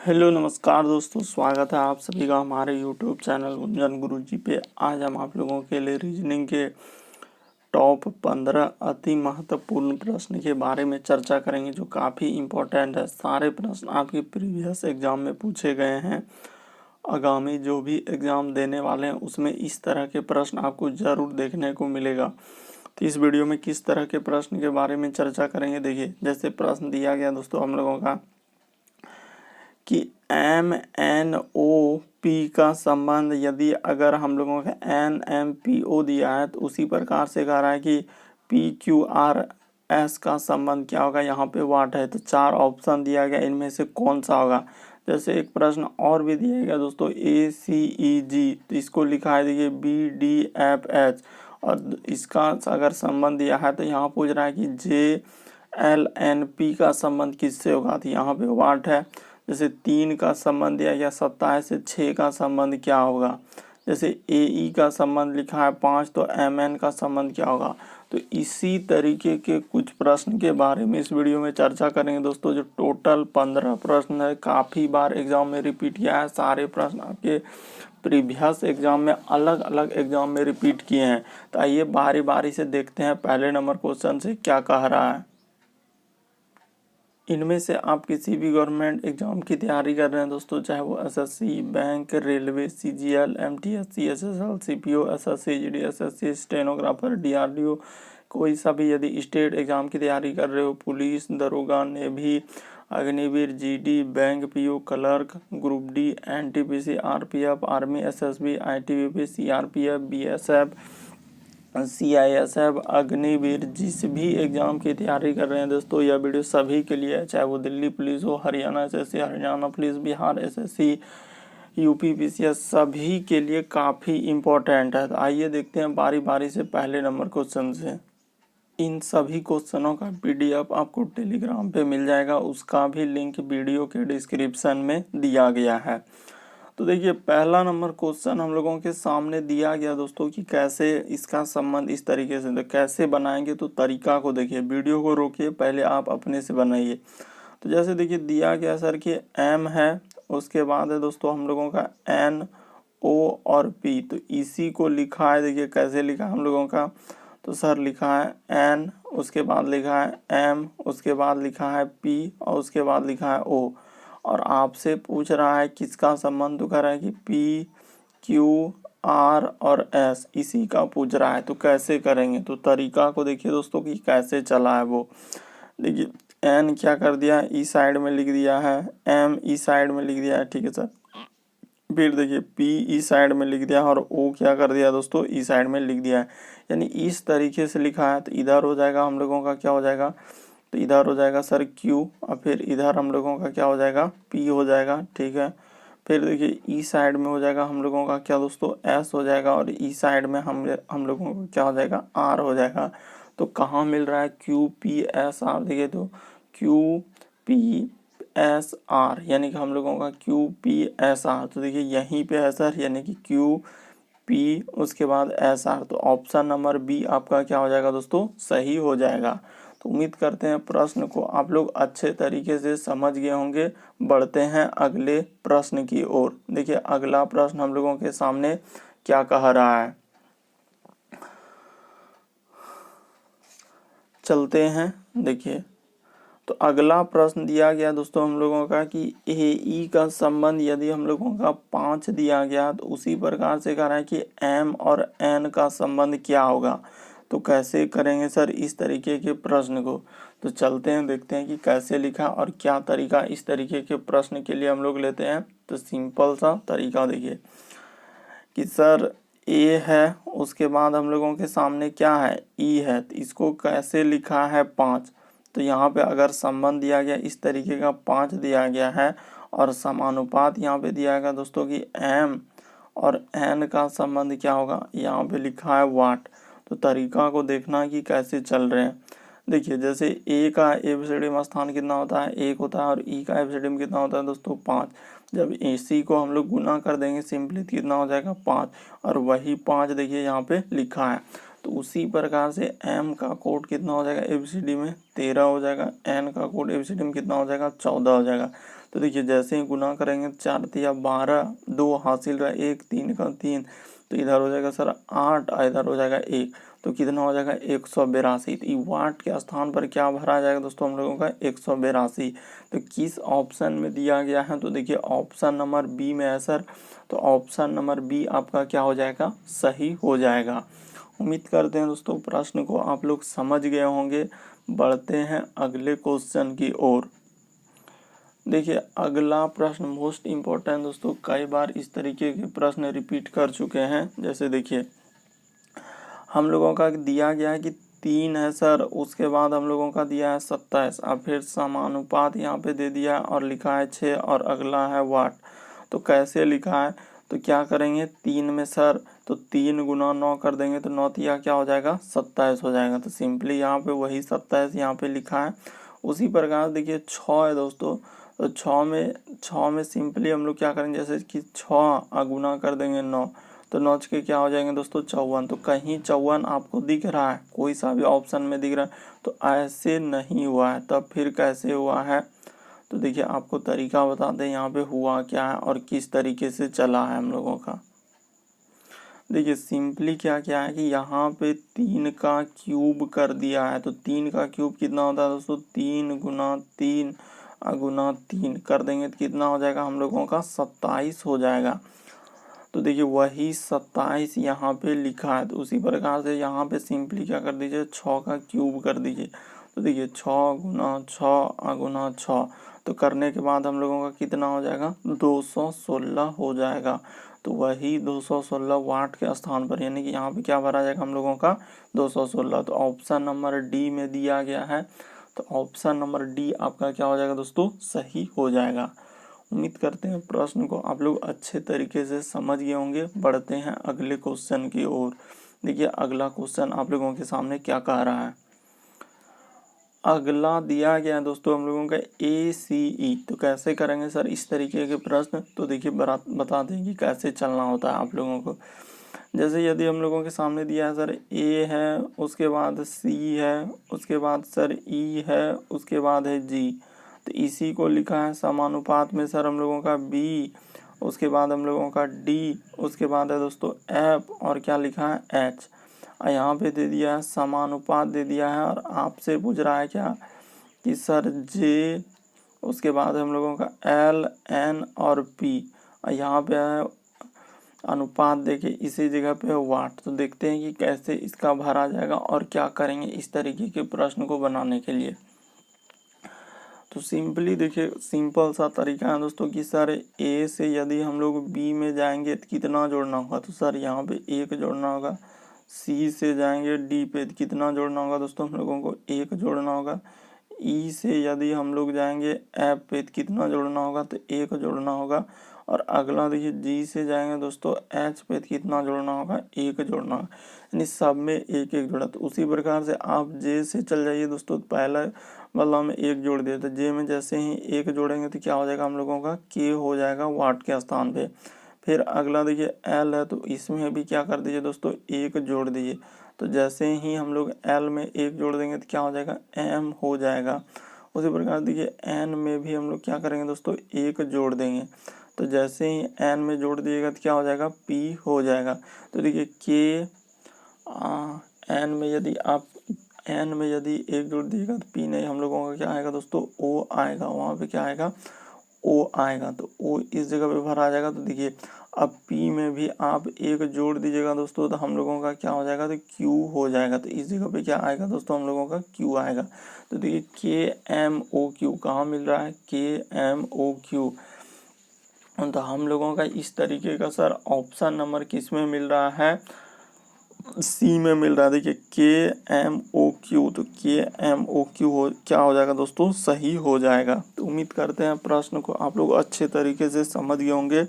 Hello नमस्कार दोस्तों, स्वागत है आप सभी का हमारे यूट्यूब चैनल गुंजन गुरुजी पे। आज हम आप लोगों के लिए रीजनिंग के टॉप 15 अति महत्वपूर्ण प्रश्न के बारे में चर्चा करेंगे, जो काफ़ी इम्पोर्टेंट है। सारे प्रश्न आपके प्रीवियस एग्जाम में पूछे गए हैं। आगामी जो भी एग्ज़ाम देने वाले हैं उसमें इस तरह के प्रश्न आपको ज़रूर देखने को मिलेगा। तो इस वीडियो में किस तरह के प्रश्न के बारे में चर्चा करेंगे, देखिए। जैसे प्रश्न दिया गया दोस्तों हम लोगों का कि MNOP का संबंध, यदि अगर हम लोगों का NMPO दिया है तो उसी प्रकार से कह रहा है कि PQRS का संबंध क्या होगा। यहाँ पे वाट है तो 4 ऑप्शन दिया गया, इनमें से कौन सा होगा। जैसे एक प्रश्न और भी दिया गया दोस्तों ACEG, तो इसको लिखा है देखिए BDFH, और इसका अगर संबंध दिया है तो यहाँ पूछ रहा है कि JLNP का संबंध किससे होगा, तो यहाँ पे वाट है। जैसे 3 का संबंध दिया गया 27 से 6 का संबंध क्या होगा। जैसे AE का संबंध लिखा है 5, तो MN का संबंध क्या होगा। तो इसी तरीके के कुछ प्रश्न के बारे में इस वीडियो में चर्चा करेंगे दोस्तों। जो टोटल 15 प्रश्न है, काफ़ी बार एग्जाम में रिपीट किया है। सारे प्रश्न आपके प्रीवियस एग्जाम में अलग अलग एग्जाम में रिपीट किए हैं। तो आइए बारी बारी से देखते हैं पहले नंबर क्वेश्चन से क्या कह रहा है। इनमें से आप किसी भी गवर्नमेंट एग्जाम की तैयारी कर रहे हैं दोस्तों, चाहे वो SSC, bank, railway, CGL, MTSC, SSL, CPO, SSC, GD, SSC, stenographer, DRDO, कोई सा भी यदि स्टेट एग्जाम की तैयारी कर रहे हो, पुलिस, दरोगा, navy, Agniveer, GD, bank, PO, clerk, group D, NTPC, RPF, army, SSB, ITBP, CRPF, BSF, CISF, Agniveer, जिस भी एग्ज़ाम की तैयारी कर रहे हैं दोस्तों, यह वीडियो सभी के लिए है। चाहे वो दिल्ली पुलिस हो, Haryana SSC, Haryana police, Bihar SSC, UP PCS, सभी के लिए काफ़ी इम्पोर्टेंट है। तो आइए देखते हैं बारी बारी से पहले नंबर क्वेश्चन से। इन सभी क्वेश्चनों का PDF आपको टेलीग्राम पे मिल जाएगा, उसका भी लिंक वीडियो के डिस्क्रिप्शन में दिया गया है। तो देखिए पहला नंबर क्वेश्चन हम लोगों के सामने दिया गया दोस्तों कि कैसे इसका संबंध इस तरीके से, तो कैसे बनाएंगे। तो तरीका को देखिए, वीडियो को रोकिए, पहले आप अपने से बनाइए। तो जैसे देखिए दिया गया सर कि M है, उसके बाद है दोस्तों हम लोगों का N, O और P। तो इसी को लिखा है, देखिए कैसे लिखा है हम लोगों का। तो सर लिखा है N, उसके बाद लिखा है M, उसके बाद लिखा है P और उसके बाद लिखा है O। और आपसे पूछ रहा है किसका संबंध, तो कह रहा है कि P, Q, R और S, इसी का पूछ रहा है। तो कैसे करेंगे, तो तरीका को देखिए दोस्तों कि कैसे चला है वो। देखिए N क्या कर दिया है, ई साइड में लिख दिया है, M ई साइड में लिख दिया है, ठीक है सर। फिर देखिए P ई साइड में लिख दिया और O क्या कर दिया दोस्तों, ई साइड में लिख दिया है। यानी इस तरीके से लिखा है। तो इधर हो जाएगा हम लोगों का क्या हो जाएगा, तो इधर हो जाएगा सर Q, और फिर इधर हम लोगों का क्या हो जाएगा, P हो जाएगा, ठीक है। फिर देखिए ई साइड में हो जाएगा हम लोगों का क्या दोस्तों, S हो जाएगा, और ई साइड में हम लोगों को क्या हो जाएगा, R हो जाएगा। तो कहाँ मिल रहा है, QPSR, देखिए तो QPSR यानी कि हम लोगों का QPSR। तो देखिए यहीं पे है सर, यानी कि QP उसके बाद SR। तो ऑप्शन नंबर B आपका क्या हो जाएगा दोस्तों, सही हो जाएगा। तो उम्मीद करते हैं प्रश्न को आप लोग अच्छे तरीके से समझ गए होंगे। बढ़ते हैं अगले प्रश्न की ओर। देखिए अगला प्रश्न हम लोगों के सामने क्या कह रहा है, चलते हैं। देखिए तो अगला प्रश्न दिया गया दोस्तों हम लोगों का कि AE का संबंध यदि हम लोगों का 5 दिया गया, तो उसी प्रकार से कह रहा है कि M और N का संबंध क्या होगा। तो कैसे करेंगे सर इस तरीके के प्रश्न को। तो चलते हैं देखते हैं कि कैसे लिखा और क्या तरीका इस तरीके के प्रश्न के लिए हम लोग लेते हैं। तो सिंपल सा तरीका देखिए कि सर A है, उसके बाद हम लोगों के सामने क्या है, E है। तो इसको कैसे लिखा है 5। तो यहाँ पे अगर संबंध दिया गया इस तरीके का 5 दिया गया है, और समानुपात यहाँ पे दिया गया दोस्तों कि M और N का संबंध क्या होगा, यहाँ पे लिखा है वाट। तो तरीका को देखना कि कैसे चल रहे हैं। देखिए जैसे A का एबीसीडी में स्थान कितना होता है, 1 होता है, और E का एबीसीडी में कितना होता है दोस्तों, 5। जब AC को हम लोग गुना कर देंगे सिंपली, कितना हो जाएगा 5, और वही 5 देखिए यहाँ पे लिखा है। तो उसी प्रकार से M का कोड कितना हो जाएगा एबीसीडी में, 13 हो जाएगा। N का कोड एबीसीडी में कितना हो जाएगा, 14 हो जाएगा। तो देखिए जैसे ही गुना करेंगे 4 तिया 12, 2 हासिल रहा 1, 3 का 3, तो इधर हो जाएगा सर 8 और इधर हो जाएगा 1, तो कितना हो जाएगा 182। तो वाट के स्थान पर क्या भरा जाएगा दोस्तों हम लोगों का 182। तो किस ऑप्शन में दिया गया है, तो देखिए ऑप्शन नंबर बी में है सर, तो ऑप्शन नंबर बी आपका क्या हो जाएगा, सही हो जाएगा। उम्मीद करते हैं दोस्तों प्रश्न को आप लोग समझ गए होंगे। बढ़ते हैं अगले क्वेश्चन की ओर। देखिए अगला प्रश्न मोस्ट इम्पोर्टेंट दोस्तों, कई बार इस तरीके के प्रश्न रिपीट कर चुके हैं। जैसे देखिए हम लोगों का दिया गया है कि 3 है सर, उसके बाद हम लोगों का दिया है 27, अब फिर समानुपात यहाँ पे दे दिया है और लिखा है 6 और अगला है वाट। तो कैसे लिखा है, तो क्या करेंगे 3 में सर, तो 3 गुना 9 कर देंगे तो 9 तिया क्या हो जाएगा 27 हो जाएगा। तो सिंपली यहाँ पे वही 27 यहाँ पे लिखा है। उसी प्रकार देखिए 6 है दोस्तों, तो 6 में सिंपली हम लोग क्या करेंगे, जैसे कि 6 गुना कर देंगे 9, तो 9 के क्या हो जाएंगे दोस्तों 54। तो कहीं 54 आपको दिख रहा है, कोई सा भी ऑप्शन में दिख रहा है, तो ऐसे नहीं हुआ है, तब फिर कैसे हुआ है, तो देखिए आपको तरीका बता दें यहाँ पे हुआ क्या है और किस तरीके से चला है हम लोगों का। देखिए सिंपली क्या क्या है कि यहाँ पे 3 का क्यूब कर दिया है, तो 3 का क्यूब कितना होता है दोस्तों, 3 गुना 3 गुना 3 कर देंगे तो कितना हो जाएगा हम लोगों का 27 हो जाएगा। तो देखिए वही 27 यहाँ पे लिखा है, तो उसी प्रकार से यहाँ पे सिंपली क्या कर दीजिए 6 का क्यूब कर दीजिए। तो देखिए 6 गुना 6 गुना 6, तो करने के बाद हम लोगों का कितना हो जाएगा 216 हो जाएगा। तो वही 216 वाट के स्थान पर, यानी कि यहाँ पे क्या भरा जाएगा हम लोगों का 216। तो ऑप्शन नंबर डी में दिया गया है, तो ऑप्शन नंबर डी आपका क्या हो जाएगा दोस्तों, सही हो जाएगा। उम्मीद करते हैं प्रश्न को आप लोग अच्छे तरीके से समझ गए होंगे। बढ़ते हैं अगले क्वेश्चन की ओर। देखिए अगला क्वेश्चन आप लोगों के सामने क्या कह रहा है। अगला दिया गया है दोस्तों हम लोगों का ACE। तो कैसे करेंगे सर इस तरीके के प्रश्न, तो देखिए बता दें कि कैसे चलना होता है आप लोगों को। जैसे यदि हम लोगों के सामने दिया है सर A है, उसके बाद C है, उसके बाद सर E है, उसके बाद है G, तो इसी को लिखा है समानुपात में सर हम लोगों का B, उसके बाद हम लोगों का D, उसके बाद है दोस्तों F और क्या लिखा है H। यहाँ पे दे दिया है समानुपात दे दिया है और आपसे पूछ रहा है क्या कि सर J, उसके बाद हम लोगों का L, N और P, यहाँ पे है अनुपात देखिए इसी जगह पे वाट। तो देखते हैं कि कैसे इसका भरा जाएगा और क्या करेंगे इस तरीके के प्रश्न को बनाने के लिए। तो सिंपली देखिए सिंपल सा तरीका है दोस्तों कि सर A से यदि हम लोग B में जाएंगे तो कितना जोड़ना होगा, तो सर यहाँ पे 1 जोड़ना होगा। C से जाएंगे D पे तो कितना जोड़ना होगा दोस्तों हम लोगों को 1 जोड़ना होगा। E से यदि हम लोग जाएंगे F पे तो कितना जोड़ना होगा, तो 1 जोड़ना होगा। और अगला देखिए G से जाएंगे दोस्तों H पे तो कितना जोड़ना होगा 1 जोड़ना होगा, यानी सब में 1 जोड़ा। तो उसी प्रकार से आप J से चल जाइए दोस्तों, पहला वाला में 1 जोड़ दिया, तो J में जैसे ही 1 जोड़ेंगे तो क्या हो जाएगा हम लोगों का K हो जाएगा वाट के स्थान पे। फिर अगला देखिए L है, तो इसमें भी क्या कर दीजिए दोस्तों 1 जोड़ दीजिए, तो जैसे ही हम लोग L में 1 जोड़ देंगे तो क्या हो जाएगा M हो जाएगा। उसी प्रकार देखिए N में भी हम लोग क्या करेंगे दोस्तों 1 जोड़ देंगे, तो जैसे ही N में जोड़ दिएगा तो क्या हो जाएगा P हो जाएगा। तो देखिए N में यदि 1 जोड़ दिएगा तो P नहीं, हम लोगों का क्या आएगा दोस्तों O आएगा, वहाँ पे क्या आएगा O आएगा, तो O इस जगह पे भरा आ जाएगा। तो देखिए अब P में भी आप 1 जोड़ दीजिएगा दोस्तों, तो हम लोगों का क्या हो जाएगा, तो Q हो जाएगा। तो इस जगह पे क्या आएगा दोस्तों हम लोगों का Q आएगा। तो देखिए KMOQ कहाँ मिल रहा है, KMOQ, तो हम लोगों का इस तरीके का सर ऑप्शन नंबर किस में मिल रहा है, सी में मिल रहा है। देखिए KMOQ, तो KMOQ क्या हो जाएगा दोस्तों सही हो जाएगा। तो उम्मीद करते हैं प्रश्न को आप लोग अच्छे तरीके से समझ गए होंगे।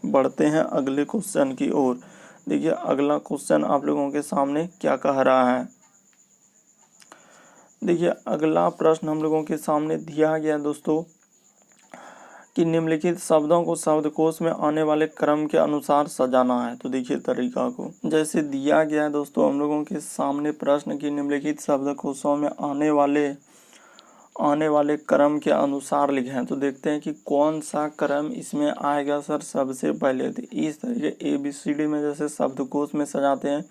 बढ़ते हैं अगले क्वेश्चन की ओर। देखिए अगला क्वेश्चन आप लोगों के सामने क्या कह रहा है। देखिए अगला प्रश्न हम लोगों के सामने दिया गया दोस्तों कि निम्नलिखित शब्दों को शब्दकोश में आने वाले क्रम के अनुसार सजाना है। तो देखिए तरीका को जैसे दिया गया है दोस्तों हम लोगों के सामने प्रश्न की निम्नलिखित शब्दकोशों में आने वाले आने वाले क्रम के अनुसार लिखे हैं। तो देखते हैं कि कौन सा क्रम इसमें आएगा सर सबसे पहले। तो इस तरीके ABCD में जैसे शब्दकोश में सजाते हैं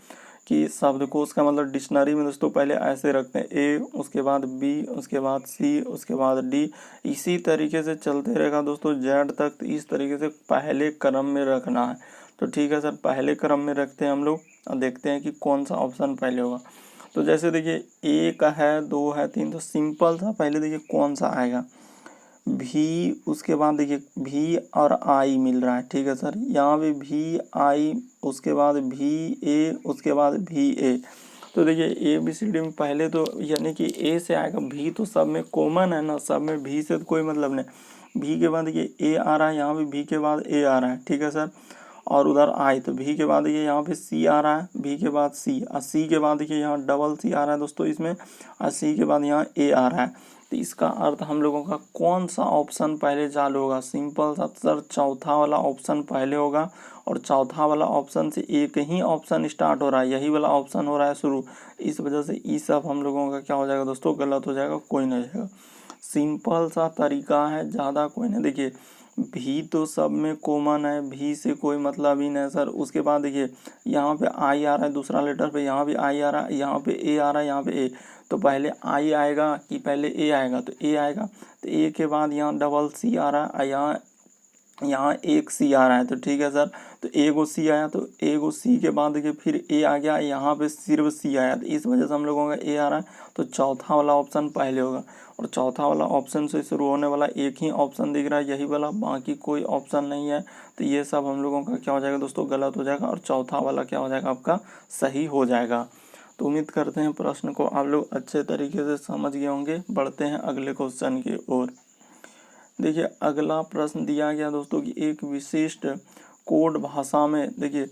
कि शब्दकोश का मतलब डिक्शनरी में दोस्तों पहले ऐसे रखते हैं A, उसके बाद B, उसके बाद C, उसके बाद D, इसी तरीके से चलते रहेगा दोस्तों Z तक। तो इस तरीके से पहले क्रम में रखना है। तो ठीक है सर, पहले क्रम में रखते हैं हम लोग और देखते हैं कि कौन सा ऑप्शन पहले होगा। तो जैसे देखिए 1 है, 2 है, 3, तो सिंपल सा पहले देखिए कौन सा आएगा, भी, उसके बाद देखिए भी और आई मिल रहा है। ठीक है सर, यहाँ पे भी आई, उसके बाद भी ए, उसके बाद भी ए। तो देखिए ABCD में पहले तो यानी कि ए से आएगा, भी तो सब में कॉमन है ना, सब में भी से तो कोई मतलब नहीं। भी के बाद देखिए ए आ रहा है, यहाँ पे भी के बाद ए आ रहा है। ठीक है सर, और उधर आई, तो भी के बाद देखिए यहाँ पे सी आ रहा है, भी के बाद सी, और सी के बाद देखिए यहाँ डबल सी आ रहा है दोस्तों इसमें, और सी के बाद यहाँ ए आ रहा है। तो इसका अर्थ हम लोगों का कौन सा ऑप्शन पहले चालू होगा, सिंपल सा सर चौथा वाला ऑप्शन पहले होगा। और चौथा वाला ऑप्शन से एक ही ऑप्शन स्टार्ट हो रहा है, यही वाला ऑप्शन हो रहा है शुरू, इस वजह से ई सब हम लोगों का क्या हो जाएगा दोस्तों, गलत हो जाएगा, कोई नहीं जाएगा। सिंपल सा तरीका है, ज़्यादा कोई नहीं। देखिए भी तो सब में कॉमन है, भी से कोई मतलब ही नहीं सर। उसके बाद देखिए यहाँ पे आई आ रहा है दूसरा लेटर पे, यहाँ भी आई आ रहा है, यहाँ पे ए आ रहा है, यहाँ पे ए। तो पहले आई आएगा कि पहले ए आएगा, तो ए आएगा। तो ए के बाद यहाँ डबल सी आ रहा है, यहाँ एक सी आ रहा है। तो ठीक है सर, तो ए को सी आया, तो ए को सी के बाद देखिए फिर ए आ गया, यहाँ पे सिर्फ सी आया, तो इस वजह से हम लोगों का ए आ रहा है। तो चौथा वाला ऑप्शन पहले होगा, और चौथा वाला ऑप्शन से शुरू होने वाला एक ही ऑप्शन दिख रहा है, यही वाला, बाकी कोई ऑप्शन नहीं है। तो ये सब हम लोगों का क्या हो जाएगा दोस्तों, गलत हो जाएगा, और चौथा वाला क्या हो जाएगा आपका, सही हो जाएगा। तो उम्मीद करते हैं प्रश्न को आप लोग अच्छे तरीके से समझ गए होंगे। बढ़ते हैं अगले क्वेश्चन की ओर। देखिए अगला प्रश्न दिया गया दोस्तों कि एक विशिष्ट कोड भाषा में देखिए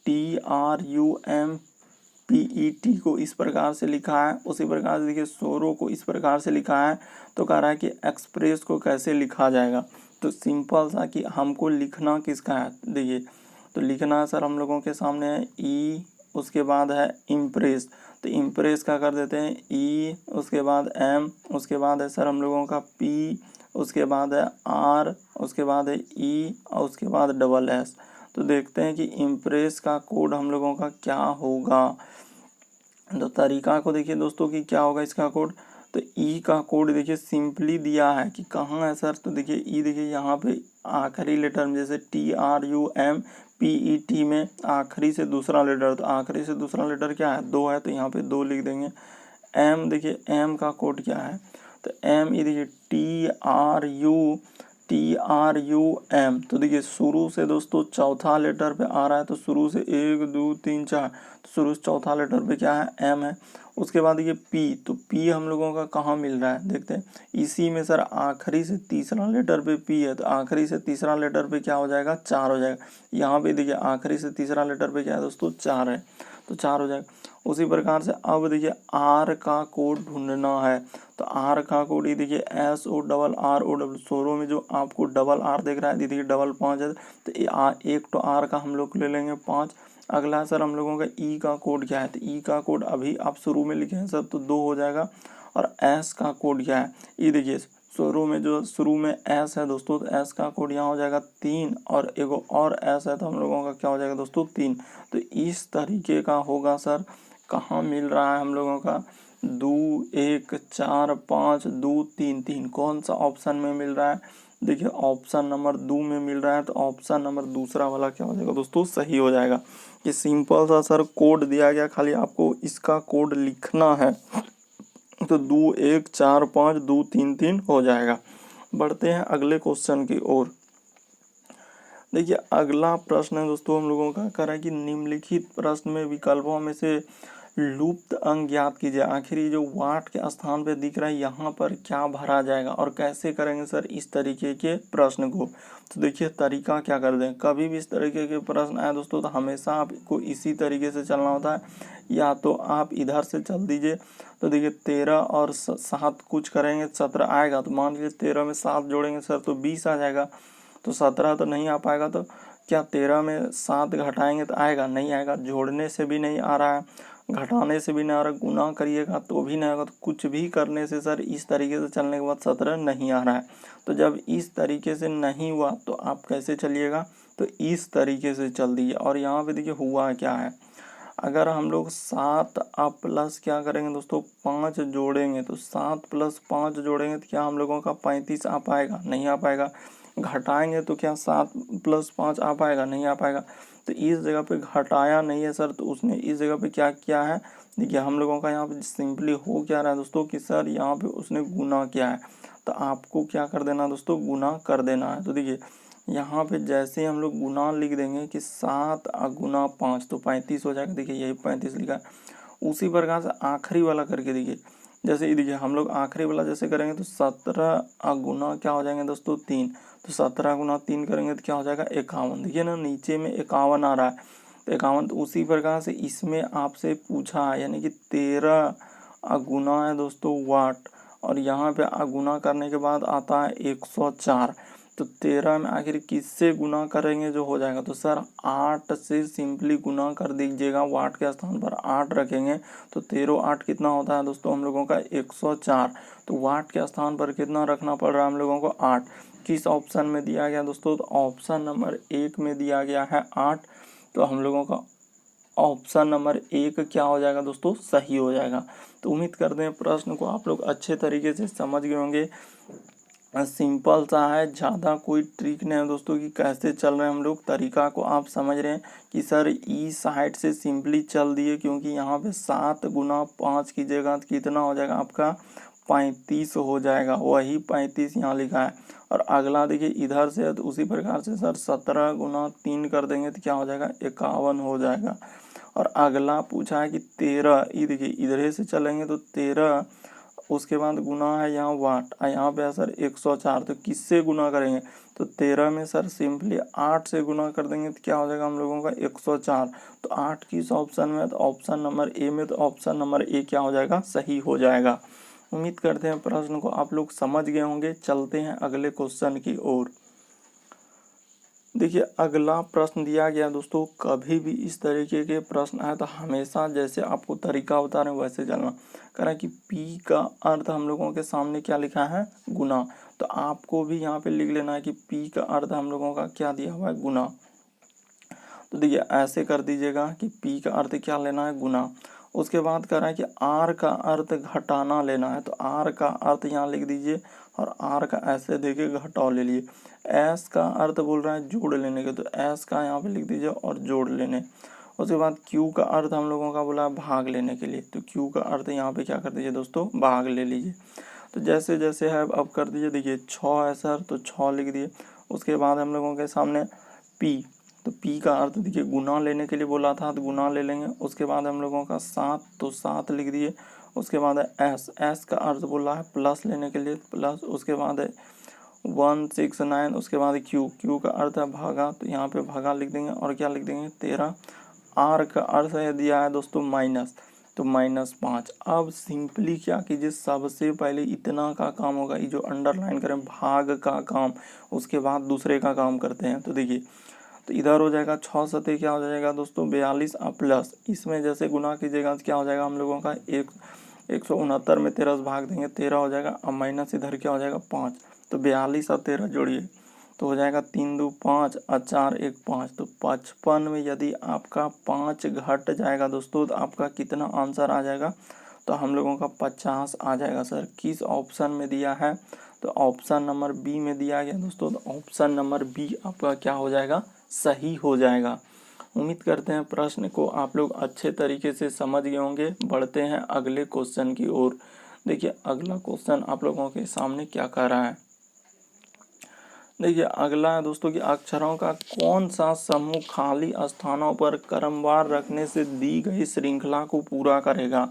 TRUMPET को इस प्रकार से लिखा है, उसी प्रकार से देखिए सोरो को इस प्रकार से लिखा है। तो कह रहा है कि एक्सप्रेस को कैसे लिखा जाएगा। तो सिंपल सा कि हमको लिखना किसका है, देखिए तो लिखना है सर हम लोगों के सामने है ई, उसके बाद है इम्प्रेस। तो इम्प्रेस का कर देते हैं ई, उसके बाद एम, उसके बाद है सर हम लोगों का पी, उसके बाद है आर, उसके बाद है ई, और उसके बाद डबल एस। तो देखते हैं कि इम्प्रेस का कोड हम लोगों का क्या होगा। तो तरीका को देखिए दोस्तों कि क्या होगा इसका कोड। तो ई का कोड देखिए सिंपली दिया है कि कहाँ है सर, तो देखिए ई देखिए यहाँ पे आखिरी लेटर में, जैसे TRUMPET में आखिरी से दूसरा लेटर, तो आखिरी से दूसरा लेटर क्या है, 2 है, तो यहाँ पे 2 लिख देंगे। एम देखिए एम का कोड क्या है, तो एम ये देखिए TRUM। तो देखिए शुरू से दोस्तों चौथा लेटर पे आ रहा है, तो शुरू से 1 2 3 4, तो शुरू से चौथा लेटर पे क्या है, एम है। उसके बाद देखिए पी, तो पी हम लोगों का कहाँ मिल रहा है, देखते हैं इसी में सर आखिरी से तीसरा लेटर पे पी है, तो आखिरी से तीसरा लेटर पे क्या हो जाएगा, 4 हो जाएगा। यहाँ पे देखिए आखिरी से तीसरा लेटर पे क्या है दोस्तों, 4 है, तो 4 हो जाएगा। उसी प्रकार से अब देखिए आर का कोड ढूंढना है। तो आर का कोड ये देखिए SORRO, सोरो में जो आपको डबल आर दिख रहा है, देखिए डबल 5 है, तो एक तो आर का हम लोग ले लेंगे 5। अगला सर हम लोगों का ई का कोड क्या है, तो ई का कोड अभी आप शुरू में लिखे हैं सर, तो 2 हो जाएगा। और एस का कोड क्या है, ये देखिए सोरो में जो शुरू में एस है दोस्तों, तो एस का कोड यहाँ हो जाएगा 3, और एगो और एस है, तो हम लोगों का क्या हो जाएगा दोस्तों 3। तो इस तरीके का होगा सर। कहाँ मिल रहा है हम लोगों का, 2 1 4 5 2 3 3, कौन सा ऑप्शन में मिल रहा है, देखिए ऑप्शन नंबर 2 में मिल रहा है। तो ऑप्शन नंबर दूसरा वाला क्या हो जाएगा दोस्तों, सही हो जाएगा। ये सिंपल सा सर कोड दिया गया, खाली आपको इसका कोड लिखना है। तो 2 1 4 5 2 3 3 हो जाएगा। बढ़ते हैं अगले क्वेश्चन की ओर। देखिए अगला प्रश्न है दोस्तों हम लोगों का, कह रहा है कि निम्नलिखित प्रश्न में विकल्पों में से लुप्त अंक ज्ञात कीजिए। आखिर ये जो वाट के स्थान पे दिख रहा है यहाँ पर क्या भरा जाएगा और कैसे करेंगे सर इस तरीके के प्रश्न को। तो देखिए तरीका क्या कर दें, कभी भी इस तरीके के प्रश्न आए दोस्तों तो हमेशा आपको इसी तरीके से चलना होता है, या तो आप इधर से चल दीजिए। तो देखिए 13 और 7 कुछ करेंगे 17 आएगा, तो मान लीजिए 13 में 7 जोड़ेंगे सर तो 20 आ जाएगा। तो 17 तो नहीं आ पाएगा, तो क्या 13 में 7 घटाएंगे तो आएगा, नहीं आएगा, जोड़ने से भी नहीं आ रहा है। घटाने से भी नहीं आ रहा, गुना करिएगा तो भी नहीं आएगा, तो कुछ भी करने से सर इस तरीके से चलने के बाद 17 नहीं आ रहा है। तो जब इस तरीके से नहीं हुआ तो आप कैसे चलिएगा, तो इस तरीके से चल दीजिए। और यहाँ पे देखिए हुआ क्या है, अगर हम लोग 7 प्लस क्या करेंगे दोस्तों 5 जोड़ेंगे, तो 7 प्लस 5 जोड़ेंगे तो क्या हम लोगों का 35 आ पाएगा, नहीं आ पाएगा। घटाएंगे तो क्या 7 प्लस 5 आ पाएगा, नहीं आ पाएगा। तो इस जगह पे घटाया नहीं है सर, तो उसने इस जगह पे क्या किया है, देखिए हम लोगों का यहाँ पे सिंपली हो क्या रहा है दोस्तों कि सर यहाँ पे उसने गुना किया है। तो आपको क्या कर देना दोस्तों, गुना कर देना है। तो देखिए यहाँ पे जैसे हम लोग गुना लिख देंगे कि 7 गुना 5 तो 35 हो जाएगा। देखिए यही 35 लिखा है। उसी प्रकार से आखिरी वाला करके देखिए, जैसे देखिए हम लोग आखिरी वाला जैसे करेंगे तो 17 गुना क्या हो जाएंगे दोस्तों 3, तो 17 गुना 3 करेंगे तो क्या हो जाएगा 51। देखिए ना नीचे में 51 आ रहा है, तो 51। तो उसी प्रकार से इसमें आपसे पूछा है, यानी कि 13 गुना है दोस्तों वाट, और यहाँ पे गुना करने के बाद आता है 104। तो 13 में आखिर किससे गुना करेंगे जो हो जाएगा, तो सर 8 से सिंपली गुना कर दीजिएगा, वाट के स्थान पर 8 रखेंगे तो 13 8 कितना होता है दोस्तों हम लोगों का 104। तो वाट के स्थान पर कितना रखना पड़ रहा है हम लोगों को 8। किस ऑप्शन में दिया गया दोस्तों, तो ऑप्शन नंबर 1 में दिया गया है 8। तो हम लोगों का ऑप्शन नंबर 1 क्या हो जाएगा दोस्तों, सही हो जाएगा। तो उम्मीद करते हैं प्रश्न को आप लोग अच्छे तरीके से समझ गए होंगे। सिंपल सा है, ज़्यादा कोई ट्रिक नहीं है दोस्तों कि कैसे चल रहे हैं हम लोग, तरीका को आप समझ रहे हैं कि सर ई साइड से सिंपली चल दिए, क्योंकि यहाँ पे 7 गुना 5 की जगह कितना हो जाएगा आपका 35 हो जाएगा, वही 35 यहाँ लिखा है। और अगला देखिए इधर से तो उसी प्रकार से सर 17 गुना 3 कर देंगे तो क्या हो जाएगा 51 हो जाएगा। और अगला पूछा है कि 13, ये देखिए इधर से चलेंगे तो 13, उसके बाद गुना है यहाँ वाट, यहाँ पे है सर 104। तो किससे गुना करेंगे, तो 13 में सर सिंपली 8 से गुना कर देंगे तो क्या हो जाएगा हम लोगों का 104। तो 8 किस ऑप्शन में, तो ऑप्शन नंबर ए में। तो ऑप्शन नंबर ए क्या हो जाएगा, सही हो जाएगा। उम्मीद करते हैं प्रश्न को आप लोग समझ गए होंगे। चलते हैं अगले क्वेश्चन की ओर। देखिए अगला प्रश्न दिया गया दोस्तों, कभी भी इस तरीके के प्रश्न आए तो हमेशा जैसे आपको तरीका बता रहे हैं वैसे चलना। कह रहा है कि P का अर्थ हम लोगों के सामने क्या लिखा है, गुना। तो आपको भी यहाँ पे लिख लेना है कि P का अर्थ हम लोगों का क्या दिया हुआ है, गुना। तो देखिए ऐसे कर दीजिएगा कि P का अर्थ क्या लेना है, गुना। उसके बाद कह रहा है कि R का अर्थ घटाना लेना है, तो R का अर्थ यहाँ लिख दीजिए, और R का ऐसे देखिए घटाव ले लिए। S का अर्थ बोल रहा है जोड़ लेने के, तो S का यहाँ पे लिख दीजिए और जोड़ लेने। उसके बाद Q का अर्थ हम लोगों का बोला है भाग लेने के लिए, तो Q का अर्थ यहाँ पे क्या कर दीजिए दोस्तों, भाग ले लीजिए। तो जैसे जैसे है अब कर दीजिए। देखिए 6 है सर, तो 6 लिख दिए। उसके बाद हम लोगों के सामने P, तो P का अर्थ देखिए गुना लेने के लिए बोला था, तो गुना ले लेंगे। उसके बाद हम लोगों का 7, तो 7 लिख दिए। उसके बाद है S का अर्थ बोला है प्लस लेने के लिए, प्लस। उसके बाद है 169। उसके बाद Q का अर्थ है भागा, तो यहाँ पे भागा लिख देंगे, और क्या लिख देंगे 13। R का अर्थ है दिया है दोस्तों माइनस, तो -5। अब सिंपली क्या कीजिए, सबसे पहले इतना का काम होगा, ये जो अंडरलाइन करें भाग का काम, उसके बाद दूसरे का काम करते हैं। तो देखिए तो इधर हो जाएगा 6 सते क्या हो जाएगा दोस्तों 42, प्लस इसमें जैसे गुना कीजिएगा तो क्या हो जाएगा हम लोगों का 169 में 13 भाग देंगे 13 हो जाएगा। अब माइनस इधर क्या हो जाएगा 5, तो 42 और 13 जोड़िए तो हो जाएगा 3 2 5 और 4 1 5। तो 55 में यदि आपका 5 घट जाएगा दोस्तों तो आपका कितना आंसर आ जाएगा, तो हम लोगों का 50 आ जाएगा। सर किस ऑप्शन में दिया है, तो ऑप्शन नंबर बी में दिया गया दोस्तों। तो ऑप्शन नंबर बी आपका क्या हो जाएगा, सही हो जाएगा। उम्मीद करते हैं प्रश्न को आप लोग अच्छे तरीके से समझ गए होंगे। बढ़ते हैं अगले क्वेश्चन की ओर। देखिए अगला क्वेश्चन आप लोगों के सामने क्या कह रहा है। देखिए अगला है दोस्तों कि अक्षरों का कौन सा समूह खाली स्थानों पर क्रमवार रखने से दी गई श्रृंखला को पूरा करेगा।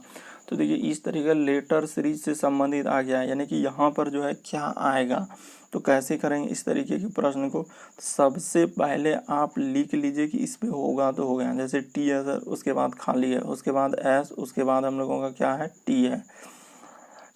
तो देखिए इस तरीके लेटर सीरीज से संबंधित आ गया है, यानी कि यहाँ पर जो है क्या आएगा, तो कैसे करेंगे इस तरीके के प्रश्न को। सबसे पहले आप लिख लीजिए कि इस पे होगा तो हो गया, जैसे टी है सर, उसके बाद खाली है, उसके बाद एस, उसके बाद हम लोगों का क्या है टी है।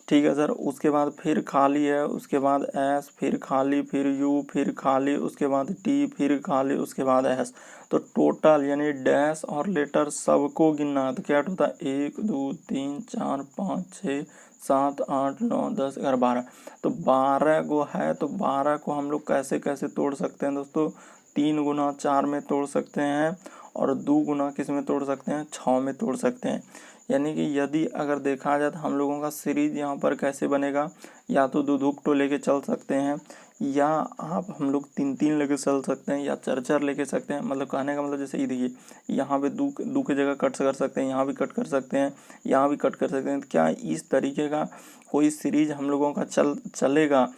ठीक है सर। उसके बाद फिर खाली है, उसके बाद एस, फिर खाली, फिर यू, फिर खाली, उसके बाद टी, फिर खाली, उसके बाद एस। तो टोटल यानी डैश और लेटर सबको गिनना है। तो क्या होता है 1 2 3 4 5 6 7 8 9 10 11 12। तो 12 को है, तो 12 को हम लोग कैसे कैसे तोड़ सकते हैं दोस्तों? 3 गुना 4 में तोड़ सकते हैं और 2 गुना किस में तोड़ सकते हैं? 6 में तोड़ सकते हैं। यानी कि यदि अगर देखा जाए तो हम लोगों का सीरीज यहाँ पर कैसे बनेगा? या तो दुधुक लेके चल सकते हैं, या आप हम लोग 3-3 लेके चल सकते हैं, या 4-4 लेके सकते हैं। मतलब कहने का मतलब जैसे ये देखिए यहाँ पे दो की जगह कट कर सकते हैं, यहाँ भी कट कर सकते हैं, यहाँ भी कट कर सकते हैं। तो क्या इस तरीके का कोई सीरीज हम लोगों का चलेगा?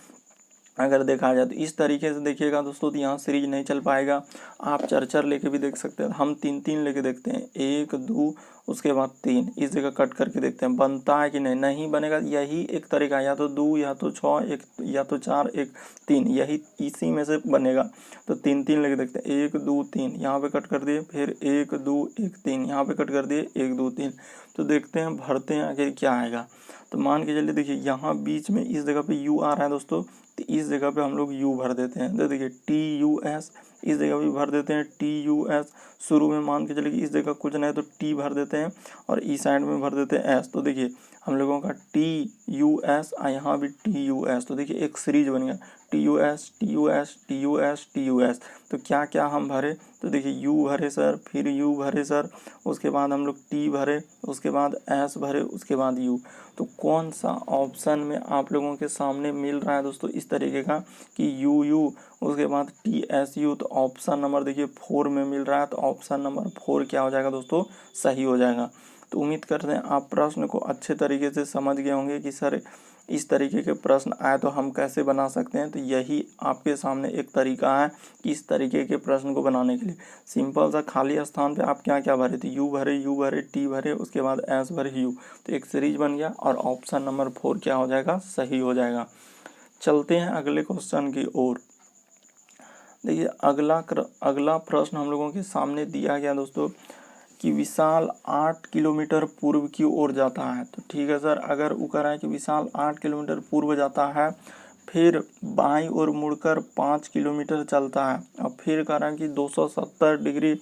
अगर देखा जाए तो इस तरीके से देखिएगा दोस्तों, तो यहाँ सीरीज नहीं चल पाएगा। आप 4-4 लेके भी देख सकते हैं, हम 3-3 लेके देखते हैं, 1 2 उसके बाद 3, इस जगह कट करके देखते हैं बनता है कि नहीं। नहीं बनेगा। यही एक तरीका, या तो 2 या तो 6 एक, या तो 4 1 3, यही इसी में से बनेगा। तो 3-3 लेके देखते हैं, 1 2 3, यहाँ पे कट कर दिए, फिर 1 2 1 3, यहाँ पे कट कर दिए 1 2 3। तो देखते हैं भरते हैं आखिर क्या आएगा। तो मान के चलिए देखिए यहाँ बीच में इस जगह पे यू आ रहा है दोस्तों, तो इस जगह पे हम लोग यू भर देते हैं। तो देखिए TUS, इस जगह भी भर देते हैं TUS। शुरू में मान के चलिए कि इस जगह कुछ नहीं तो टी भर देते हैं और इस साइड में भर देते हैं एस। तो देखिए हम लोगों का TUS और यहाँ भी TUS। तो देखिए एक सीरीज बन गया, TUS TUS TUS TUS। तो क्या क्या हम भरे? तो देखिए यू भरे सर, फिर यू भरे सर, उसके बाद हम लोग टी भरे, उसके बाद एस भरे, उसके बाद यू। तो कौन सा ऑप्शन में आप लोगों के सामने मिल रहा है दोस्तों इस तरीके का कि यू, उसके बाद TSU? तो ऑप्शन नंबर देखिए 4 में मिल रहा है। तो ऑप्शन नंबर 4 क्या हो जाएगा दोस्तों? सही हो जाएगा। तो उम्मीद करते हैं आप प्रश्न को अच्छे तरीके से समझ गए होंगे कि सर इस तरीके के प्रश्न आए तो हम कैसे बना सकते हैं। तो यही आपके सामने एक तरीका है कि इस तरीके के प्रश्न को बनाने के लिए सिंपल सा खाली स्थान पे आप क्या क्या भरे थे? यू भरे टी भरे, उसके बाद एस भरे यू। तो एक सीरीज बन गया और ऑप्शन नंबर 4 क्या हो जाएगा? सही हो जाएगा। चलते हैं अगले क्वेश्चन की ओर। देखिए अगला प्रश्न हम लोगों के सामने दिया गया दोस्तों कि विशाल 8 किलोमीटर पूर्व की ओर जाता है। तो ठीक है सर, अगर वो कह रहा है कि विशाल 8 किलोमीटर पूर्व जाता है, फिर बाईं ओर मुड़कर 5 किलोमीटर चलता है, और फिर कह रहा है कि 270 डिग्री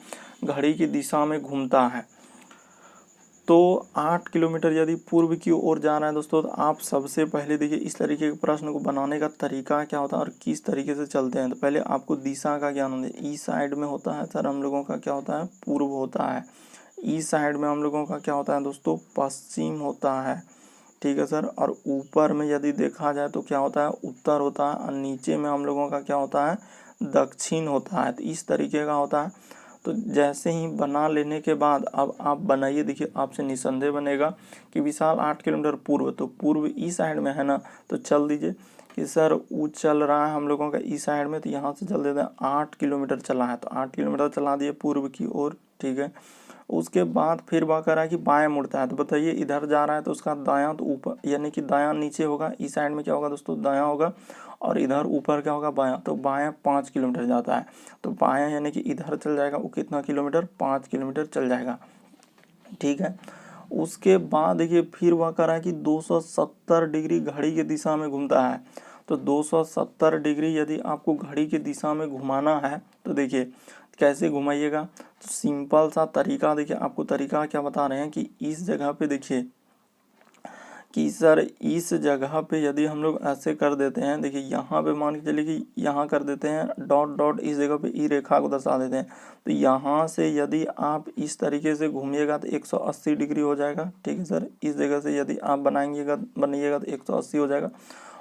घड़ी की दिशा में घूमता है। तो 8 किलोमीटर यदि पूर्व की ओर जा रहा है दोस्तों, तो आप सबसे पहले देखिए इस तरीके के प्रश्न को बनाने का तरीका क्या होता है और किस तरीके से चलते हैं। तो पहले आपको दिशा का ज्ञान होना चाहिए। ईस्ट साइड में होता है सर हम लोगों का क्या होता है? पूर्व होता है। ईस्ट साइड में हम लोगों का क्या होता है दोस्तों? पश्चिम होता है। ठीक है सर। और ऊपर में यदि देखा जाए तो क्या होता है? उत्तर होता है। और नीचे में हम लोगों का क्या होता है? दक्षिण होता है। तो इस तरीके का होता है। तो जैसे ही बना लेने के बाद अब आप बनाइए, देखिए आपसे निसंदेह बनेगा कि विशाल 8 किलोमीटर पूर्व, तो पूर्व ई साइड में है ना, तो चल दीजिए कि सर वो चल रहा है हम लोगों का ई साइड में, तो यहाँ से चल देते हैं 8 किलोमीटर चला है, तो 8 किलोमीटर चला दिए पूर्व की ओर। ठीक है। उसके बाद फिर वह कह रहा है कि बाएं मुड़ता है। तो बताइए इधर जा रहा है तो उसका दायां तो ऊपर, यानी कि दायां नीचे होगा। इस साइड में क्या होगा दोस्तों? दायां होगा। और इधर ऊपर क्या होगा? बायां। तो बायां 5 किलोमीटर जाता है, तो बायां यानी कि इधर चल जाएगा। वो कितना किलोमीटर? 5 किलोमीटर चल जाएगा। ठीक है। उसके बाद देखिए फिर वह कह रहा है कि 270 डिग्री घड़ी की दिशा में घूमता है। तो 270 डिग्री यदि आपको घड़ी की दिशा में घुमाना है तो देखिए कैसे घुमाइएगा। तो सिंपल सा तरीका देखिए, आपको तरीका क्या बता रहे हैं कि इस जगह पे देखिए कि सर इस जगह पे यदि हम लोग ऐसे कर देते हैं, देखिए यहाँ पे मान के चलिए कि यहाँ कर देते हैं डॉट डॉट, इस जगह पे ई रेखा को दर्शा देते हैं। तो यहाँ से यदि आप इस तरीके से घूमिएगा तो 180 डिग्री हो जाएगा। ठीक है सर। इस जगह से यदि आप बनाइएगा तो 180 हो जाएगा।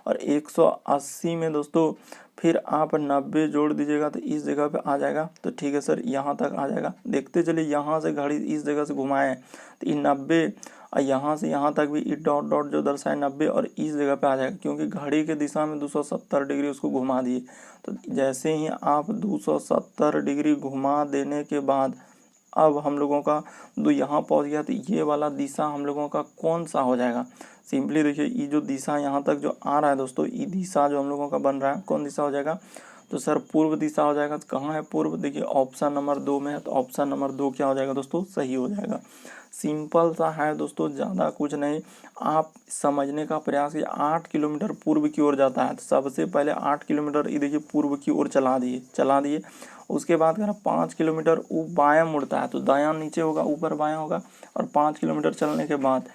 और 180 में दोस्तों फिर आप 90 जोड़ दीजिएगा तो इस जगह पे आ जाएगा। तो ठीक है सर, यहाँ तक आ जाएगा। देखते चलिए यहाँ से घड़ी इस जगह से घुमाएं तो ये 90, और यहाँ से यहाँ तक भी डॉट डॉट जो दर्शाए 90, और इस जगह पे आ जाएगा क्योंकि घड़ी के दिशा में 270 डिग्री उसको घुमा दिए। तो जैसे ही आप 270 डिग्री घुमा देने के बाद अब हम लोगों का दो यहाँ पहुँच गया, तो ये वाला दिशा हम लोगों का कौन सा हो जाएगा? सिंपली देखिए ये जो दिशा यहाँ तक जो आ रहा है दोस्तों, ये दिशा जो हम लोगों का बन रहा है कौन दिशा हो जाएगा? तो सर पूर्व दिशा हो जाएगा। तो कहाँ है पूर्व? देखिए ऑप्शन नंबर 2 में है। तो ऑप्शन नंबर 2 क्या हो जाएगा दोस्तों? सही हो जाएगा। सिंपल सा है दोस्तों, ज़्यादा कुछ नहीं। आप समझने का प्रयास कीजिए। 8 किलोमीटर पूर्व की ओर जाता है, तो सबसे पहले 8 किलोमीटर ये देखिए पूर्व की ओर चला दिए। उसके बाद कह रहा 5 किलोमीटर वो बायां मुड़ता है, तो दायां नीचे होगा, ऊपर बायां होगा। और 5 किलोमीटर चलने के बाद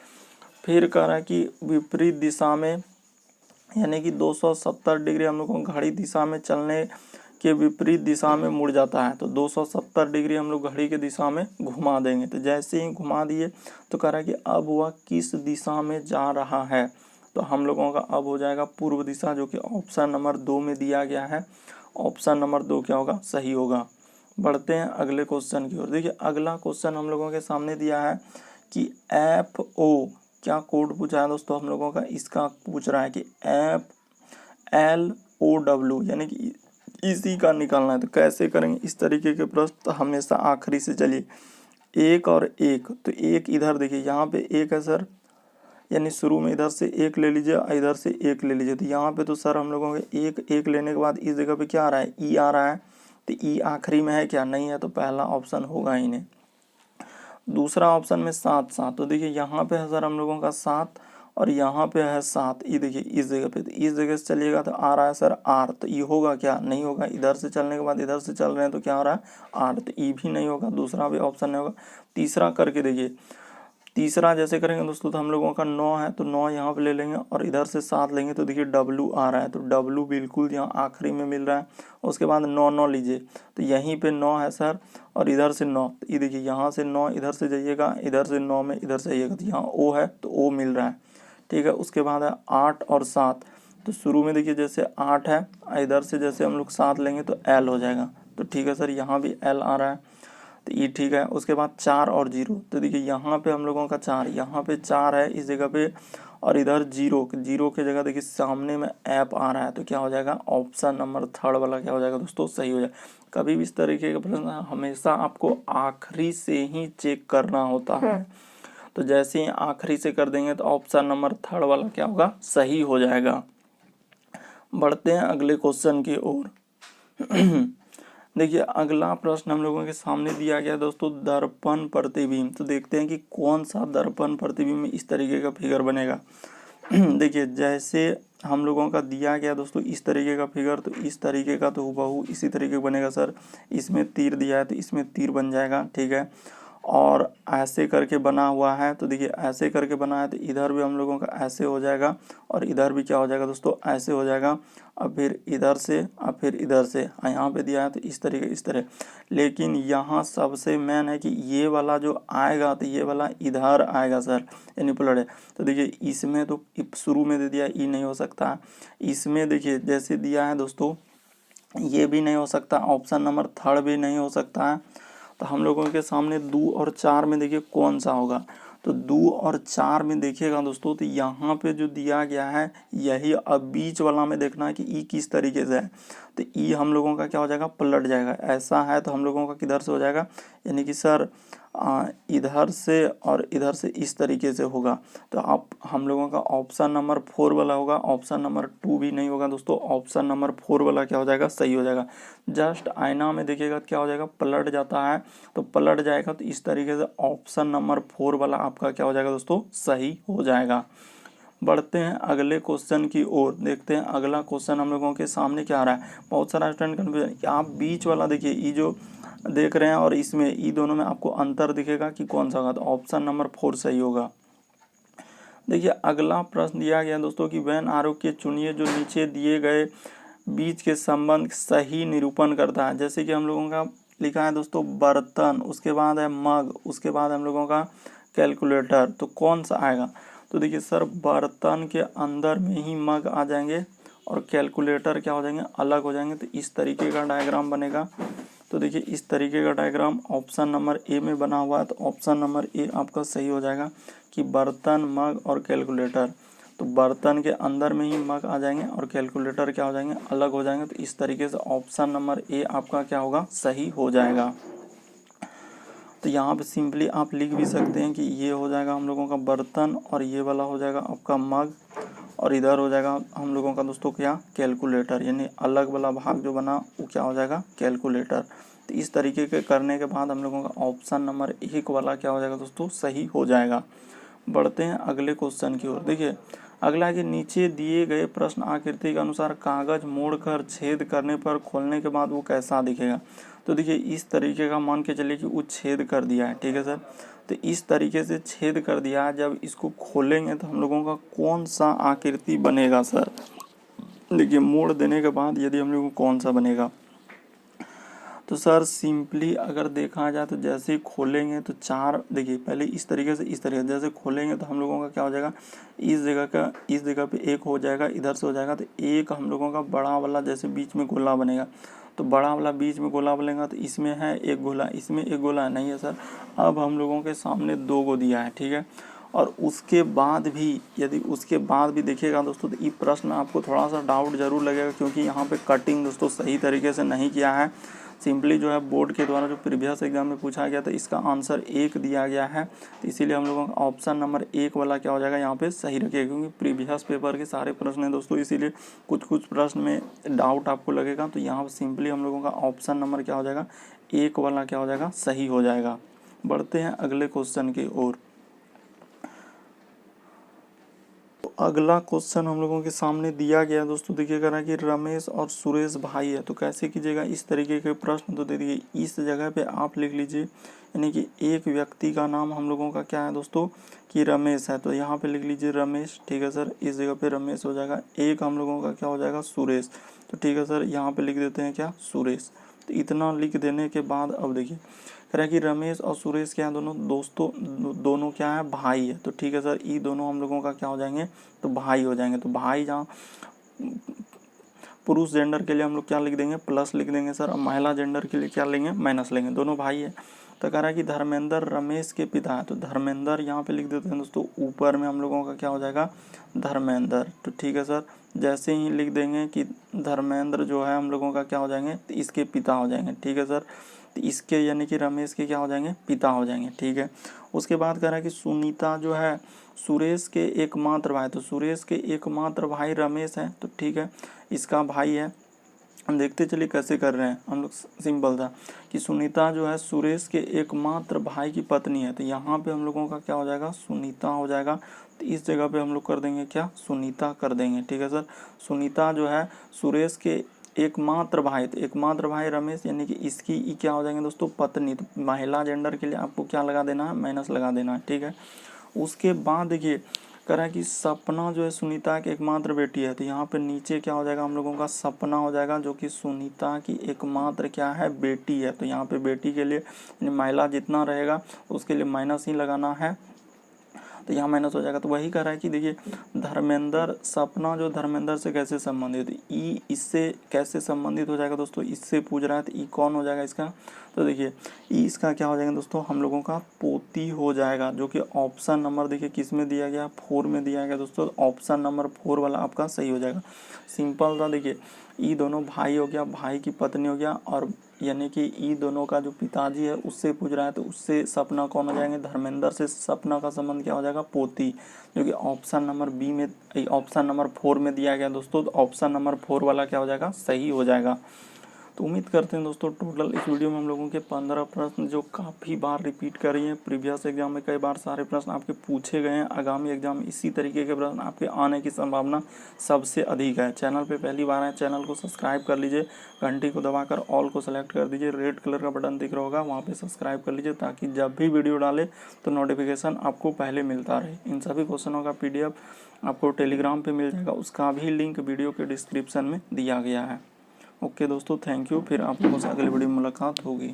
फिर कह रहा है कि विपरीत दिशा में, यानी कि 270 डिग्री हम लोग को घड़ी दिशा में चलने के विपरीत दिशा में मुड़ जाता है। तो 270 डिग्री हम लोग घड़ी के दिशा में घुमा देंगे। तो जैसे ही घुमा दिए तो कह रहा है कि अब वह किस दिशा में जा रहा है। तो हम लोगों का अब हो जाएगा पूर्व दिशा, जो कि ऑप्शन नंबर 2 में दिया गया है। ऑप्शन नंबर 2 क्या होगा, सही होगा। बढ़ते हैं अगले क्वेश्चन की ओर। देखिए अगला क्वेश्चन हम लोगों के सामने दिया है कि FO क्या कोड पूछा है दोस्तों हम लोगों का, इसका पूछ रहा है कि FLOW, यानी कि इसी का निकालना है। तो कैसे करेंगे इस तरीके के प्रश्न, तो हमेशा आखिरी से चलिए। एक और एक, तो एक इधर देखिए यहाँ पे एक है सर, यानी शुरू में इधर से एक ले लीजिए, इधर से एक ले लीजिए। तो यहाँ पे तो सर हम लोगों के एक लेने के बाद इस जगह पे क्या आ रहा है, ई आ रहा है। तो ई आखिरी में है क्या, नहीं है, तो पहला ऑप्शन होगा ही नहीं। दूसरा ऑप्शन में 7 तो देखिए यहाँ पे है सर हम लोगों का 7, और यहाँ पे है 7। ये देखिए इस जगह पे, तो इस जगह से चलिएगा तो आ रहा है सर आर। तो ये होगा क्या, नहीं होगा। इधर से चलने के बाद इधर से चल रहे हैं तो क्या हो रहा है, आर। तो ई भी नहीं होगा, दूसरा भी ऑप्शन नहीं होगा। तीसरा करके देखिए, तीसरा जैसे करेंगे दोस्तों, तो हम लोगों का 9 है, तो 9 यहाँ पे ले लेंगे और इधर से 7 लेंगे। तो देखिए डब्लू आ रहा है, तो डब्लू बिल्कुल यहाँ आखिरी में मिल रहा है। उसके बाद 9 लीजिए, तो यहीं पे 9 है सर, और इधर से 9। तो ये देखिए यहाँ से 9 इधर से जाइएगा, इधर से 9 में इधर से जाइएगा, तो यहाँ ओ है तो ओ मिल रहा है, ठीक है। उसके बाद है 8 और 7। तो शुरू में देखिए जैसे 8 है, इधर से जैसे हम लोग 7 लेंगे तो एल हो जाएगा। तो ठीक है सर, यहाँ भी एल आ रहा है, तो ये ठीक है। उसके बाद 4 और 0, तो देखिए यहाँ पे हम लोगों का 4, यहाँ पे 4 है इस जगह पे, और इधर 0 के जगह देखिए सामने में ऐप आ रहा है। तो क्या हो जाएगा, ऑप्शन नंबर 3 वाला क्या हो जाएगा दोस्तों, सही हो जाएगा। कभी भी इस तरीके का प्रश्न हमेशा आपको आखिरी से ही चेक करना होता है। तो जैसे ही आखिरी से कर देंगे तो ऑप्शन नंबर 3 वाला क्या होगा, सही हो जाएगा। बढ़ते हैं अगले क्वेश्चन की ओर। देखिए अगला प्रश्न हम लोगों के सामने दिया गया दोस्तों, दर्पण प्रतिबिंब। तो देखते हैं कि कौन सा दर्पण प्रतिबिंब में इस तरीके का फिगर बनेगा। देखिए जैसे हम लोगों का दिया गया दोस्तों इस तरीके का फिगर, तो इस तरीके का तो हूबहू इसी तरीके का बनेगा सर। इसमें तीर दिया है तो इसमें तीर बन जाएगा, ठीक है। और ऐसे करके बना हुआ है, तो देखिए ऐसे करके बना है, तो इधर भी हम लोगों का ऐसे हो जाएगा, और इधर भी क्या हो जाएगा दोस्तों, ऐसे हो जाएगा। अब फिर इधर से, अब फिर इधर से, यहाँ पे दिया है तो इस तरीके इस तरह। लेकिन यहाँ सबसे मेन है कि ये वाला जो आएगा, तो ये वाला इधर आएगा सर, यानी पलट है। तो देखिए इसमें तो शुरू में दे दिया, ई नहीं हो सकता। इसमें देखिए जैसे दिया है दोस्तों, ये भी नहीं हो सकता। ऑप्शन नंबर 3 भी नहीं हो सकता है। तो हम लोगों के सामने 2 और 4 में देखिए कौन सा होगा। तो 2 और 4 में देखिएगा दोस्तों, तो यहाँ पे जो दिया गया है यही। अब बीच वाला में देखना है कि ई किस तरीके से है। तो ई हम लोगों का क्या हो जाएगा, पलट जाएगा। ऐसा है तो हम लोगों का किधर से हो जाएगा, यानी कि सर इधर से और इधर से इस तरीके से होगा। तो आप हम लोगों का ऑप्शन नंबर 4 वाला होगा। ऑप्शन नंबर 2 भी नहीं होगा दोस्तों, ऑप्शन नंबर 4 वाला क्या हो जाएगा, सही हो जाएगा। जस्ट आईना में देखिएगा क्या हो जाएगा, पलट जाता है। तो पलट जाएगा तो इस तरीके से ऑप्शन नंबर 4 वाला आपका क्या हो जाएगा दोस्तों, सही हो जाएगा। बढ़ते हैं अगले क्वेश्चन की ओर। देखते हैं अगला क्वेश्चन हम लोगों के सामने क्या आ रहा है। बहुत सारा स्टूडेंट कन्फ्यूजन, आप बीच वाला देखिए, ये जो देख रहे हैं और इसमें, ये दोनों में आपको अंतर दिखेगा कि कौन सा होगा। तो ऑप्शन नंबर 4 सही होगा। देखिए अगला प्रश्न दिया गया दोस्तों कि वैन आरोग्य चुनिए जो नीचे दिए गए बीच के संबंध सही निरूपण करता है। जैसे कि हम लोगों का लिखा है दोस्तों बर्तन, उसके बाद है मग, उसके बाद हम लोगों का कैलकुलेटर। तो कौन सा आएगा, तो देखिए सर बर्तन के अंदर में ही मग आ जाएंगे और कैलकुलेटर क्या हो जाएंगे, अलग हो जाएंगे। तो इस तरीके का डायग्राम बनेगा। तो देखिए इस तरीके का डायग्राम ऑप्शन नंबर ए में बना हुआ है। तो ऑप्शन नंबर ए आपका सही हो जाएगा कि बर्तन, मग और कैलकुलेटर। तो बर्तन के अंदर में ही मग आ जाएंगे और कैलकुलेटर क्या हो जाएंगे, अलग हो जाएंगे। तो इस तरीके से ऑप्शन नंबर ए आपका क्या होगा, सही हो जाएगा। तो यहाँ पे सिंपली आप लिख भी सकते हैं कि ये हो जाएगा हम लोगों का बर्तन, और ये वाला हो जाएगा आपका मग, और इधर हो जाएगा हम लोगों का दोस्तों क्या, कैलकुलेटर, यानी अलग वाला भाग जो बना वो क्या हो जाएगा, कैलकुलेटर। तो इस तरीके के करने के बाद हम लोगों का ऑप्शन नंबर 1 वाला क्या हो जाएगा दोस्तों, सही हो जाएगा। बढ़ते हैं अगले क्वेश्चन की ओर। देखिए अगला है कि नीचे दिए गए प्रश्न आकृति के अनुसार कागज मोड़कर छेद करने पर खोलने के बाद वो कैसा दिखेगा। तो देखिए इस तरीके का मान के चलिए कि वो छेद कर दिया है, ठीक है सर। तो इस तरीके से छेद कर दिया है, जब इसको खोलेंगे तो हम लोगों का कौन सा आकृति बनेगा सर। देखिए मोड़ देने के बाद यदि हम लोगों को कौन सा बनेगा, तो सर सिंपली अगर देखा जाए तो जैसे ही खोलेंगे तो चार, देखिए पहले इस तरीके से, इस तरीके से जैसे खोलेंगे तो हम लोगों का क्या हो जाएगा, इस जगह पे एक हो जाएगा, इधर से हो जाएगा, तो एक हम लोगों का बड़ा वाला जैसे बीच में गोला बनेगा। तो बड़ा वाला बीच में गोला बनेगा, तो इसमें है एक गोला, इसमें एक गोला नहीं है सर। अब हम लोगों के सामने 2 गो दिया है, ठीक है। और उसके बाद भी यदि उसके बाद भी देखिएगा दोस्तों, तो ये प्रश्न आपको थोड़ा सा डाउट जरूर लगेगा, क्योंकि यहाँ पे कटिंग दोस्तों सही तरीके से नहीं किया है। सिंपली जो है बोर्ड के द्वारा जो प्रीवियस एग्जाम में पूछा गया था इसका आंसर 1 दिया गया है, तो इसीलिए हम लोगों का ऑप्शन नंबर 1 वाला क्या हो जाएगा यहाँ पे सही रखिएगा, क्योंकि प्रीवियस पेपर के सारे प्रश्न हैं दोस्तों, इसीलिए कुछ कुछ प्रश्न में डाउट आपको लगेगा। तो यहाँ सिंपली हम लोगों का ऑप्शन नंबर क्या हो जाएगा, 1 वाला क्या हो जाएगा, सही हो जाएगा। बढ़ते हैं अगले क्वेश्चन की ओर। अगला क्वेश्चन हम लोगों के सामने दिया गया दोस्तों, देखिएगा ना कि रमेश और सुरेश भाई है, तो कैसे कीजिएगा इस तरीके के प्रश्न। तो देखिए इस जगह पे आप लिख लीजिए, यानी कि एक व्यक्ति का नाम हम लोगों का क्या है दोस्तों, कि रमेश है, तो यहाँ पे लिख लीजिए रमेश, ठीक है सर। इस जगह पे रमेश हो जाएगा, एक हम लोगों का क्या हो जाएगा, सुरेश, तो ठीक है सर यहाँ पे लिख देते हैं क्या, सुरेश। तो इतना लिख देने के बाद अब देखिए कह रहा है कि रमेश और सुरेश क्या है, दोनों क्या है, भाई है, तो ठीक है सर। ये दोनों हम लोगों का क्या हो जाएंगे, तो भाई हो जाएंगे। तो भाई जहाँ पुरुष जेंडर के लिए हम लोग क्या लिख देंगे, प्लस लिख देंगे सर, और महिला जेंडर के लिए क्या लेंगे, माइनस लेंगे, दोनों भाई है। तो कह रहा है कि धर्मेंद्र रमेश के पिता है, तो धर्मेंद्र यहाँ पे लिख देते हैं दोस्तों, ऊपर में हम लोगों का क्या हो जाएगा, धर्मेंद्र, तो ठीक है सर। जैसे ही लिख देंगे कि धर्मेंद्र जो है हम लोगों का क्या हो जाएंगे, तो इसके पिता हो जाएंगे, ठीक है सर। तो इसके यानी कि रमेश के क्या हो जाएंगे, पिता हो जाएंगे, ठीक है। उसके बाद कह रहा है कि सुनीता जो है सुरेश के एकमात्र भाई, तो सुरेश के एकमात्र भाई रमेश है, तो ठीक है इसका भाई है। हम देखते चलिए कैसे कर रहे हैं हम लोग। सिंपल था कि सुनीता जो है सुरेश के एकमात्र भाई की पत्नी है, तो यहाँ पे हम लोगों का क्या हो जाएगा, सुनीता हो जाएगा। तो इस जगह पे हम लोग कर देंगे क्या, सुनीता कर देंगे, ठीक है सर। सुनीता जो है सुरेश के एकमात्र भाई, तो एकमात्र भाई रमेश, यानी कि इसकी क्या हो जाएंगे दोस्तों, पत्नी। तो महिला जेंडर के लिए आपको क्या लगा देना है, माइनस लगा देना है, ठीक है। उसके बाद देखिए कह रहा है कि सपना जो है सुनीता की एकमात्र बेटी है, तो यहाँ पे नीचे क्या हो जाएगा हम लोगों का, सपना हो जाएगा, जो कि सुनीता की एकमात्र क्या है, बेटी है। तो यहाँ पे बेटी के लिए महिला जितना रहेगा उसके लिए माइनस ही लगाना है, तो यहाँ माइनस हो जाएगा। तो वही कह रहा है कि देखिए धर्मेंद्र, सपना जो धर्मेंद्र से कैसे संबंधित, ई इससे कैसे संबंधित हो जाएगा दोस्तों, इससे पूछ रहा है, तो ई कौन हो जाएगा इसका, तो देखिए ई इसका क्या हो जाएगा दोस्तों, हम लोगों का पोती हो जाएगा, जो कि ऑप्शन नंबर देखिए किस में दिया गया, 4 में दिया गया दोस्तों। ऑप्शन नंबर 4 वाला आपका सही हो जाएगा। सिंपल था, देखिए ई दोनों भाई हो गया, भाई की पत्नी हो गया, और यानी कि ई दोनों का जो पिताजी है उससे पूछ रहा है, तो उससे सपना कौन हो जाएंगे, धर्मेंद्र से सपना का संबंध क्या हो जाएगा, पोती, जो कि ऑप्शन नंबर बी में, ऑप्शन नंबर 4 में दिया गया दोस्तों। तो ऑप्शन नंबर 4 वाला क्या हो जाएगा, सही हो जाएगा। तो उम्मीद करते हैं दोस्तों टोटल इस वीडियो में हम लोगों के 15 प्रश्न जो काफ़ी बार रिपीट कर रही हैं, प्रीवियस एग्जाम में कई बार सारे प्रश्न आपके पूछे गए हैं, आगामी एग्जाम में इसी तरीके के प्रश्न आपके आने की संभावना सबसे अधिक है। चैनल पे पहली बार आए, चैनल को सब्सक्राइब कर लीजिए, घंटी को दबाकर ऑल को सेलेक्ट कर दीजिए, रेड कलर का बटन दिख रहा होगा वहाँ पर सब्सक्राइब कर लीजिए, ताकि जब भी वीडियो डाले तो नोटिफिकेशन आपको पहले मिलता रहे। इन सभी क्वेश्चनों का PDF आपको टेलीग्राम पर मिल जाएगा, उसका भी लिंक वीडियो के डिस्क्रिप्शन में दिया गया है। ओके दोस्तों, थैंक यू। फिर आप लोगों से अगली वीडियो में मुलाकात होगी।